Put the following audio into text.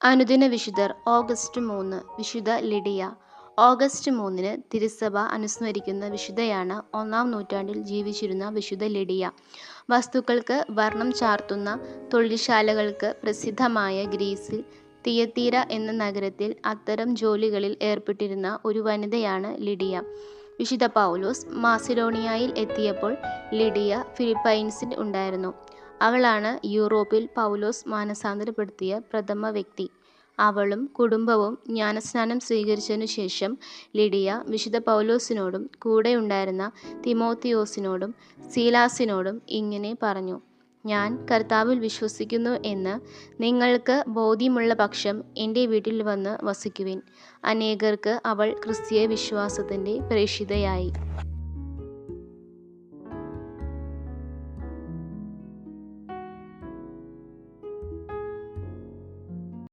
അനുദിന വിശുദ്ധർ ഓഗസ്റ്റ് 3 വിശുദ്ധ ലിഡിയ. ഓഗസ്റ്റ് 3 തിരുസഭ അനുസ്മരിക്കുന്ന വിശുദ്ധയാണ് 1-ാം നൂറ്റാണ്ടിൽ ജീവിച്ചിരുന്ന വിശുദ്ധ ലിഡിയ. വസ്തുക്കൾക്ക് വർണ്ണം ചാർത്തുന്ന തൊഴിൽശാലകൾക്ക് പ്രസിദ്ധമായ ഗ്രീസിൽ തിയത്തീര എന്ന നഗരത്തിൽ അത്തരം ജോലികളിൽ ഏർപ്പെട്ടിരുന്ന ഒരു വനിതയാണ് ലിഡിയ. വിശുദ്ധ പൗലോസ് മാസിഡോണിയയിൽ എത്തിയപ്പോൾ ലിഡിയ ഫിലിപ്പൈൻസിൽ ഉണ്ടായിരുന്നു. അവളാണ് യൂറോപ്പിൽ പൗലോസ് മാനസാന്തരപ്പെടുത്തിയ പ്രഥമ വ്യക്തി. അവളും കുടുംബവും ജ്ഞാനസ്നാനം സ്വീകരിച്ചതിനു ശേഷം ലിഡിയ വിശുദ്ധ പൗലോസിനോടും കൂടെയുണ്ടായിരുന്ന തിമോത്തിയോസിനോടും സീലാസിനോടും ഇങ്ങനെ പറഞ്ഞു: ഞാൻ കർത്താവിൽ വിശ്വസിക്കുന്നു എന്ന് നിങ്ങൾക്ക് ബോധ്യമുള്ള പക്ഷം എൻ്റെ വീട്ടിൽ വന്ന് വസിക്കുവിൻ. അനേകർക്ക് അവൾ ക്രിസ്തീയ വിശ്വാസത്തിൻ്റെ പ്രേക്ഷിതയായി.